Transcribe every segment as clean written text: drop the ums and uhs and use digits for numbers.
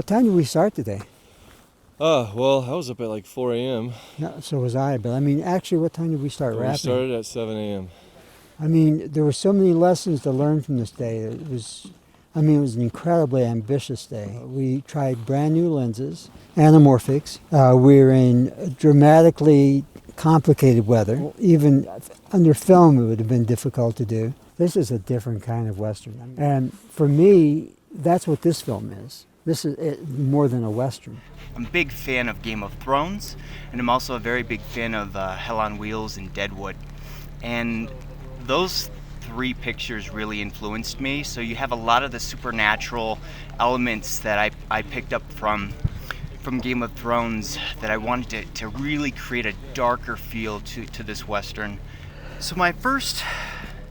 time did we start today? Well, I was up at like 4 a.m. No, so was I, but I mean, actually, what time did we start rapping? We started at 7 a.m. I mean, there were so many lessons to learn from this day. It was an incredibly ambitious day. We tried brand new lenses, anamorphics. We were in dramatically complicated weather. Even under film, it would have been difficult to do. This is a different kind of Western. And for me, that's what this film is. This is more than a Western. I'm a big fan of Game of Thrones, and I'm also a very big fan of Hell on Wheels and Deadwood. And those three pictures really influenced me. So you have a lot of the supernatural elements that I picked up from Game of Thrones that I wanted to really create a darker feel to this Western. So my first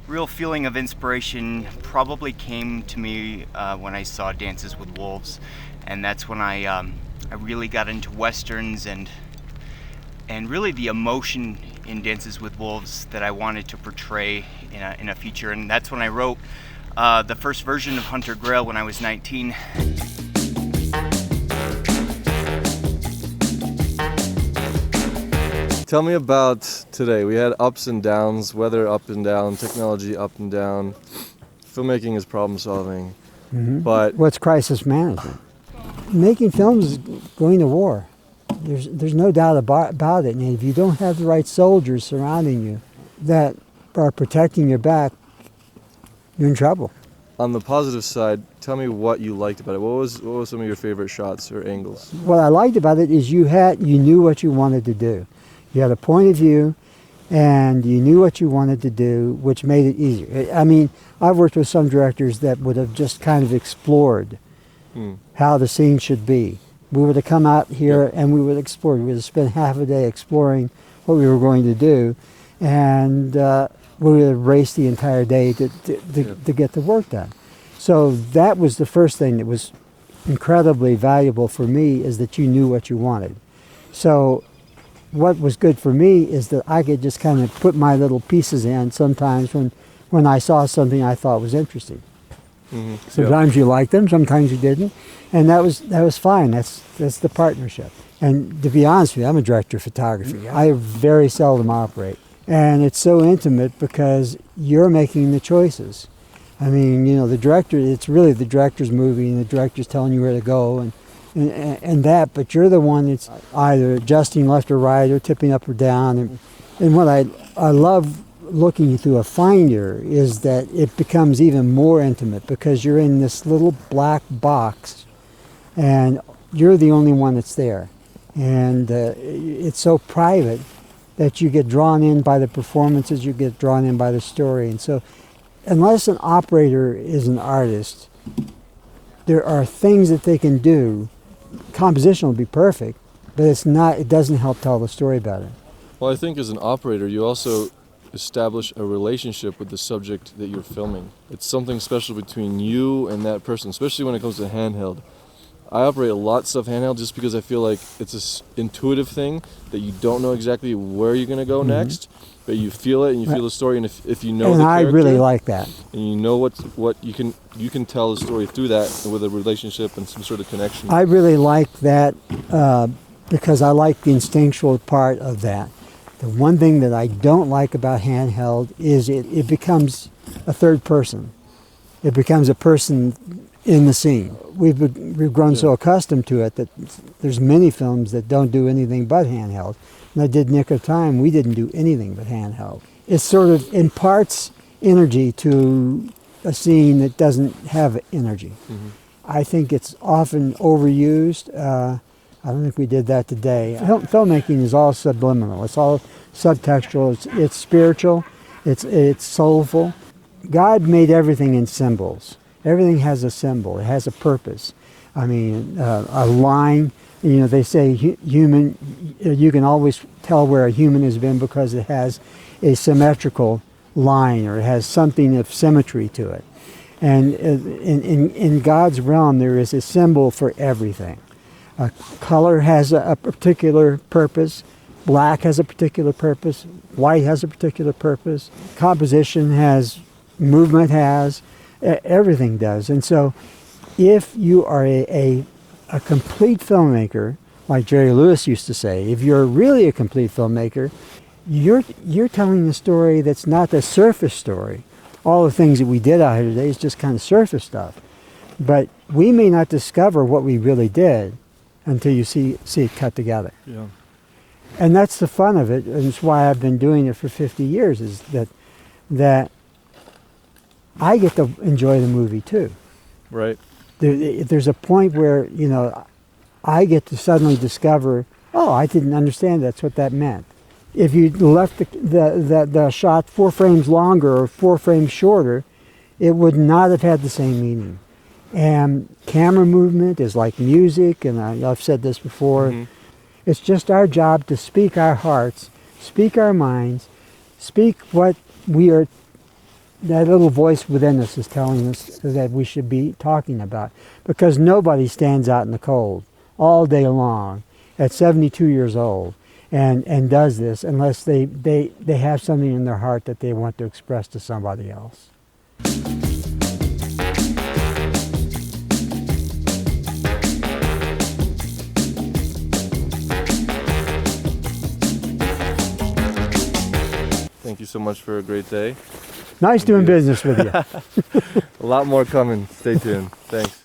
real feeling of inspiration probably came to me when I saw Dances with Wolves, and that's when I really got into Westerns and really the emotion in Dances with Wolves that I wanted to portray in a feature, and that's when I wrote the first version of Hunter Grail when I was 19. Tell me about today. We had ups and downs, weather up and down, technology up and down. Filmmaking is problem solving. Mm-hmm. But what's crisis management? Making films is going to war. There's no doubt about it. And if you don't have the right soldiers surrounding you that are protecting your back, you're in trouble. On the positive side, tell me what you liked about it. What was some of your favorite shots or angles? What I liked about it is you knew what you wanted to do. You had a point of view, and you knew what you wanted to do, which made it easier. I mean, I've worked with some directors that would have just kind of explored how the scene should be. We would have come out here and we would explore. We would have spent half a day exploring what we were going to do, and we would have raced the entire day to get the work done. So that was the first thing that was incredibly valuable for me, is that you knew what you wanted. So what was good for me is that I could just kind of put my little pieces in sometimes when I saw something I thought was interesting. Mm-hmm. Sometimes you liked them, sometimes you didn't, and that was fine. That's the partnership. And to be honest with you, I'm a director of photography. I very seldom operate, and it's so intimate because you're making the choices. I mean, the director. It's really the director's movie, and the director's telling you where to go, and that, but you're the one that's either adjusting left or right or tipping up or down. And what I love looking through a finder is that it becomes even more intimate because you're in this little black box and you're the only one that's there. And it's so private that you get drawn in by the performances, you get drawn in by the story. And so unless an operator is an artist, there are things that they can do. Composition will be perfect, but it doesn't help tell the story better. Well, I think as an operator, you also establish a relationship with the subject that you're filming. It's something special between you and that person, especially when it comes to handheld. I operate a lot of stuff handheld just because I feel like it's an intuitive thing that you don't know exactly where you're going to go next, but you feel it and you feel the story, and if you know the character, I really like that. And you know what you can tell the story through that with a relationship and some sort of connection. I really like that because I like the instinctual part of that. The one thing that I don't like about handheld is it becomes a third person. It becomes a person in the scene. We've grown so accustomed to it that there's many films that don't do anything but handheld. When I did Nick of Time, we didn't do anything but handheld. It sort of imparts energy to a scene that doesn't have energy. Mm-hmm. I think it's often overused. I don't think we did that today. Filmmaking is all subliminal. It's all subtextual. It's spiritual. It's soulful. God made everything in symbols. Everything has a symbol. It has a purpose. I mean, a line. They say human. You can always tell where a human has been because it has a symmetrical line, or it has something of symmetry to it. And in God's realm, there is a symbol for everything. Color has a particular purpose. Black has a particular purpose. White has a particular purpose. Composition has, movement has, everything does. And so if you are a a complete filmmaker, like Jerry Lewis used to say, if you're really a complete filmmaker, you're telling a story that's not the surface story. All the things that we did out here today is just kind of surface stuff. But we may not discover what we really did until you see it cut together. Yeah. And that's the fun of it, and it's why I've been doing it for 50 years, is that I get to enjoy the movie too. Right. There's a point where, you know, I get to suddenly discover, oh, I didn't understand that's what that meant. If you left the shot 4 frames longer or 4 frames shorter, it would not have had the same meaning. And camera movement is like music, and I've said this before. Mm-hmm. It's just our job to speak our hearts, speak our minds, speak what we are, that little voice within us is telling us that we should be talking about. Because nobody stands out in the cold all day long at 72 years old and does this unless they have something in their heart that they want to express to somebody else. Thank you so much for a great day. Nice doing business with you. A lot more coming. Stay tuned. Thanks.